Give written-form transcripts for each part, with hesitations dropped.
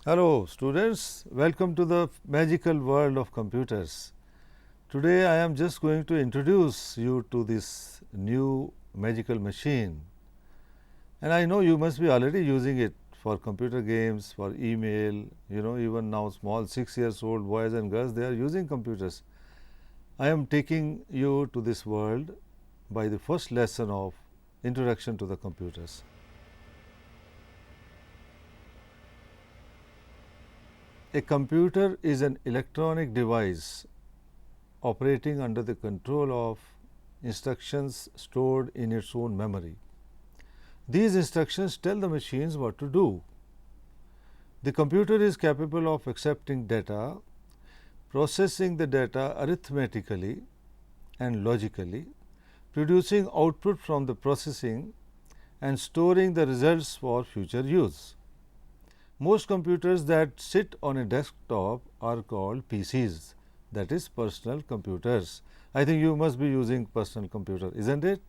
Hello students, welcome to the magical world of computers. Today I am just going to introduce you to this new magical machine, and I know you must be already using it for computer games, for email, even now small 6 years old boys and girls, they are using computers. I am taking you to this world by the first lesson of Introduction to the Computers. A computer is an electronic device operating under the control of instructions stored in its own memory. These instructions tell the machines what to do. The computer is capable of accepting data, processing the data arithmetically and logically, producing output from the processing, and storing the results for future use. Most computers that sit on a desktop are called PCs, that is personal computers. I think you must be using personal computer, isn't it?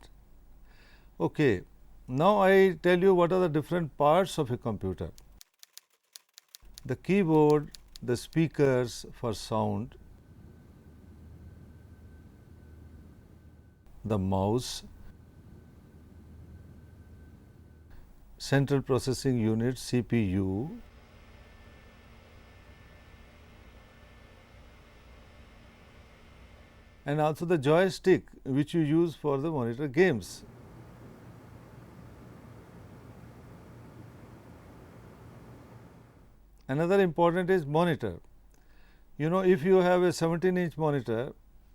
Okay. Now I tell you what are the different parts of a computer. The keyboard, the speakers for sound, the mouse, central processing unit CPU, and also the joystick which you use for the monitor games. Another important is monitor. If you have a 17-inch monitor,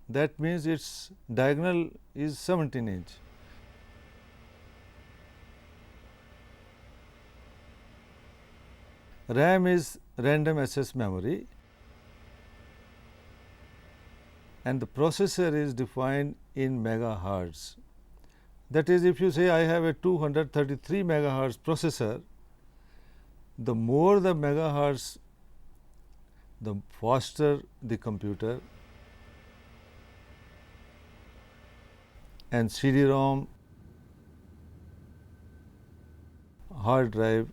that means its diagonal is 17-inch. RAM is random access memory, and the processor is defined in megahertz. That is, if you say I have a 233 megahertz processor, the more the megahertz, the faster the computer. And CD-ROM, hard drive,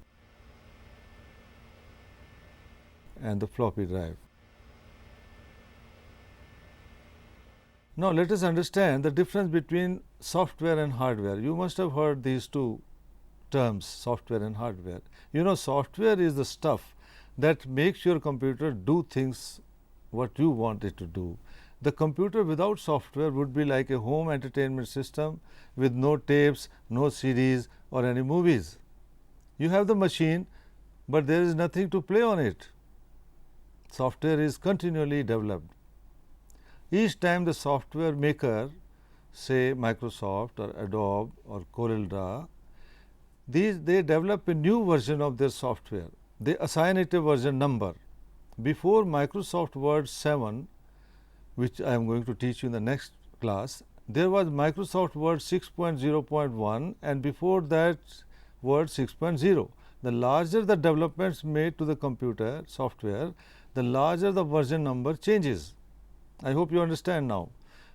and the floppy drive. Now, let us understand the difference between software and hardware. You must have heard these two terms, software and hardware. Software is the stuff that makes your computer do things what you want it to do. The computer without software would be like a home entertainment system with no tapes, no CDs or any movies. You have the machine, but there is nothing to play on it. Software is continually developed. Each time the software maker, say Microsoft or Adobe or CorelDRAW, they develop a new version of their software. They assign it a version number. Before Microsoft Word 7, which I am going to teach you in the next class, there was Microsoft Word 6.0.1 and before that Word 6.0. The larger the developments made to the computer software, the larger the version number changes. I hope you understand now.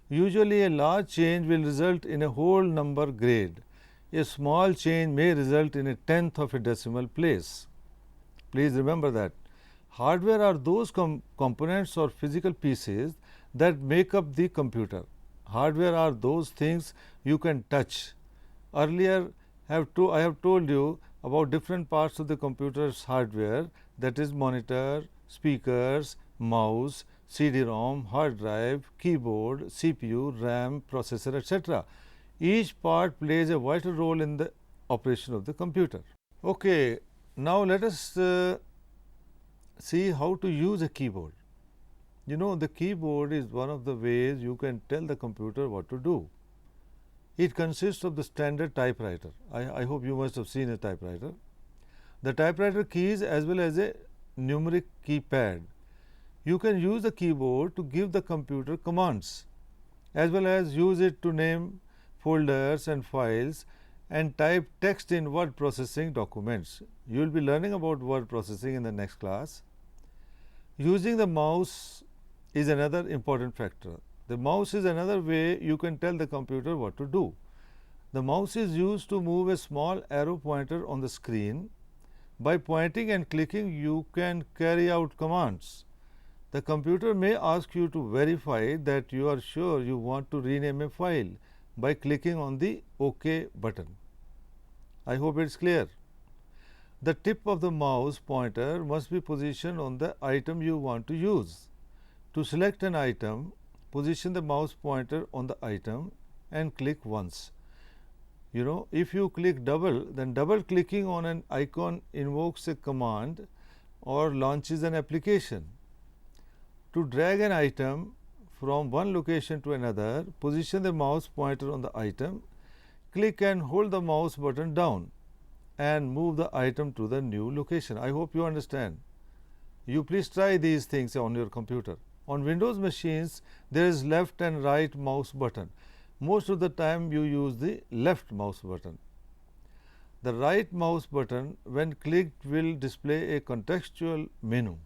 Usually a large change will result in a whole number grade. A small change may result in a tenth of a decimal place. Please remember that. Hardware are those components or physical pieces that make up the computer. Hardware are those things you can touch. Earlier I have told you about different parts of the computer's hardware, that is monitor, speakers, mouse, CD-ROM, hard drive, keyboard, CPU, RAM, processor, etc. Each part plays a vital role in the operation of the computer. Okay, now let us see how to use a keyboard. The keyboard is one of the ways you can tell the computer what to do. It consists of the standard typewriter. I hope you must have seen a typewriter. The typewriter keys as well as a numeric keypad. You can use the keyboard to give the computer commands as well as use it to name folders and files and type text in word processing documents. You will be learning about word processing in the next class. Using the mouse is another important factor. The mouse is another way you can tell the computer what to do. The mouse is used to move a small arrow pointer on the screen By pointing and clicking, you can carry out commands. The computer may ask you to verify that you are sure you want to rename a file by clicking on the OK button. I hope it is clear. The tip of the mouse pointer must be positioned on the item you want to use. To select an item, position the mouse pointer on the item and click once. If you click double, then double clicking on an icon invokes a command or launches an application. To drag an item from one location to another, position the mouse pointer on the item, click and hold the mouse button down and move the item to the new location. I hope you understand. You please try these things on your computer. On Windows machines, there is left and right mouse button. Most of the time you use the left mouse button. The right mouse button, when clicked, will display a contextual menu.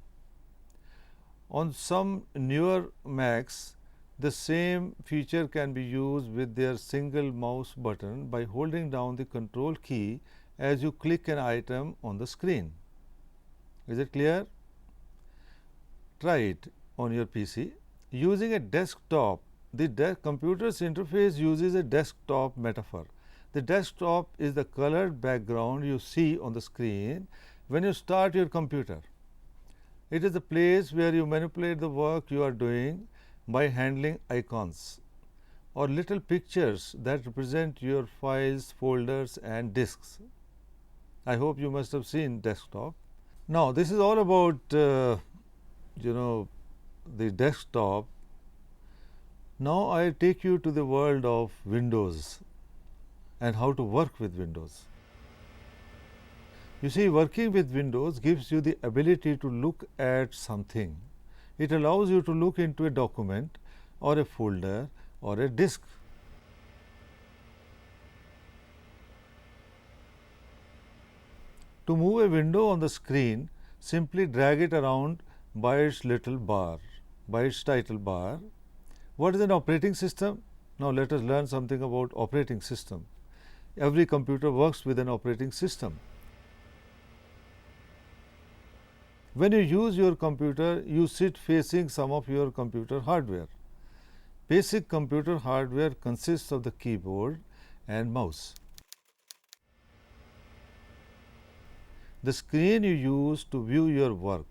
On some newer Macs, the same feature can be used with their single mouse button by holding down the control key as you click an item on the screen. Is it clear? Try it on your PC. Using a desktop, the computer's interface uses a desktop metaphor. The desktop is the colored background you see on the screen when you start your computer. It is the place where you manipulate the work you are doing by handling icons or little pictures that represent your files, folders and disks. I hope you must have seen desktop. Now, this is all about the desktop. Now, I take you to the world of Windows and how to work with Windows. You see, working with Windows gives you the ability to look at something. It allows you to look into a document or a folder or a disk. To move a window on the screen, simply drag it around by its little bar, by its title bar. What is an operating system? Now, let us learn something about operating system. Every computer works with an operating system. When you use your computer, you sit facing some of your computer hardware. Basic computer hardware consists of the keyboard and mouse. The screen you use to view your work,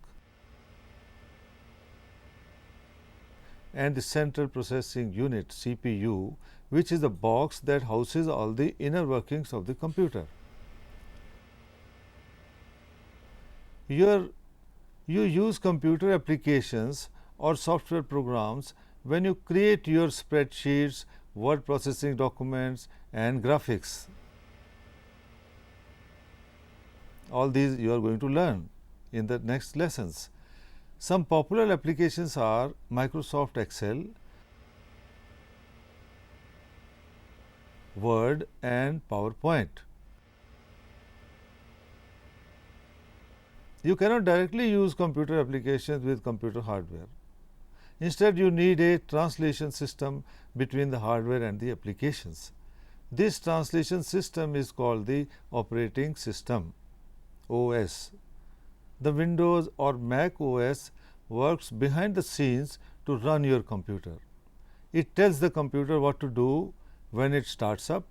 and the central processing unit CPU, which is the box that houses all the inner workings of the computer. You use computer applications or software programs when you create your spreadsheets, word processing documents and graphics. All these you are going to learn in the next lessons. Some popular applications are Microsoft Excel, Word and PowerPoint. You cannot directly use computer applications with computer hardware. Instead, you need a translation system between the hardware and the applications. This translation system is called the operating system, OS. The Windows or Mac OS works behind the scenes to run your computer. It tells the computer what to do when it starts up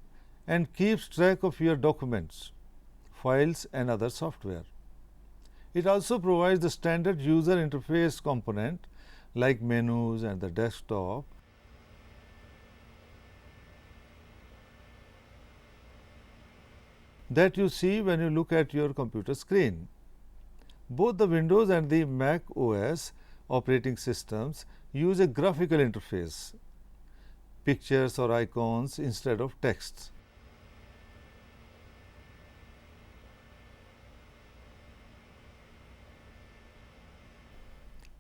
and keeps track of your documents, files and other software. It also provides the standard user interface component like menus and the desktop. That you see when you look at your computer screen. Both the Windows and the Mac OS operating systems use a graphical interface, pictures or icons instead of text.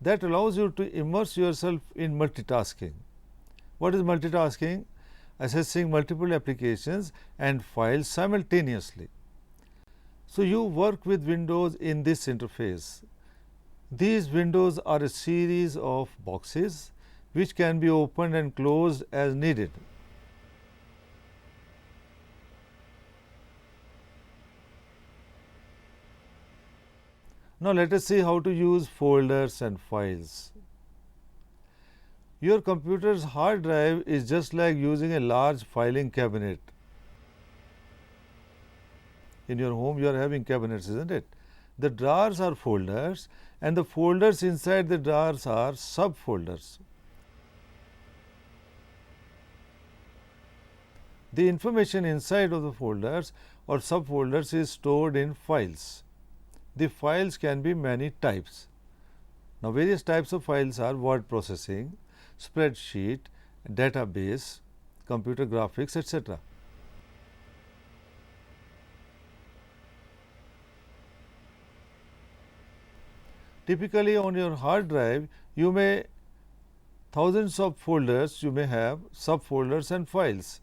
That allows you to immerse yourself in multitasking. What is multitasking? Accessing multiple applications and files simultaneously. So, you work with Windows in this interface. These windows are a series of boxes which can be opened and closed as needed. Now, let us see how to use folders and files. Your computer's hard drive is just like using a large filing cabinet. In your home, you are having cabinets, isn't it? The drawers are folders, and the folders inside the drawers are subfolders. The information inside of the folders or subfolders is stored in files. The files can be many types. Now, various types of files are word processing, spreadsheet, database, computer graphics, etc. Typically, on your hard drive, you may thousands of folders, you may have subfolders and files.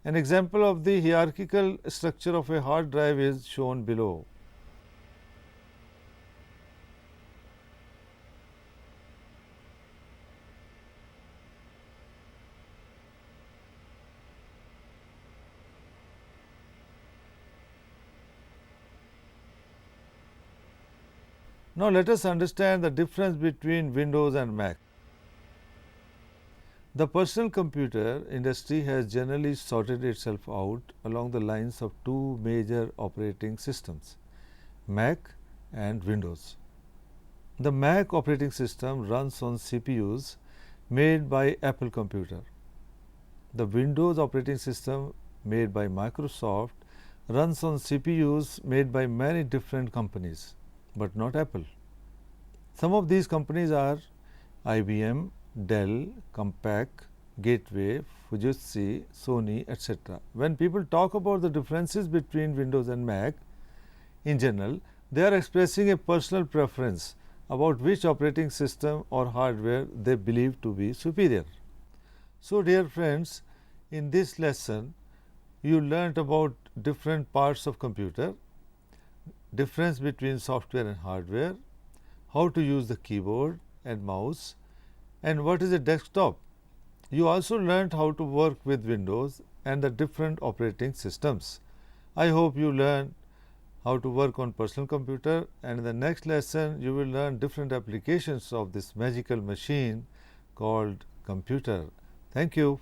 An example of the hierarchical structure of a hard drive is shown below. Now, let us understand the difference between Windows and Mac. The personal computer industry has generally sorted itself out along the lines of two major operating systems, Mac and Windows. The Mac operating system runs on CPUs made by Apple Computer. The Windows operating system made by Microsoft runs on CPUs made by many different companies, but not Apple. Some of these companies are IBM, Dell, Compaq, Gateway, Fujitsu, Sony, etc. When people talk about the differences between Windows and Mac, in general, they are expressing a personal preference about which operating system or hardware they believe to be superior. So, dear friends, in this lesson, you learnt about different parts of computer, difference between software and hardware, how to use the keyboard and mouse, and what is a desktop. You also learnt how to work with Windows and the different operating systems. I hope you learn how to work on personal computer, and in the next lesson you will learn different applications of this magical machine called computer. Thank you.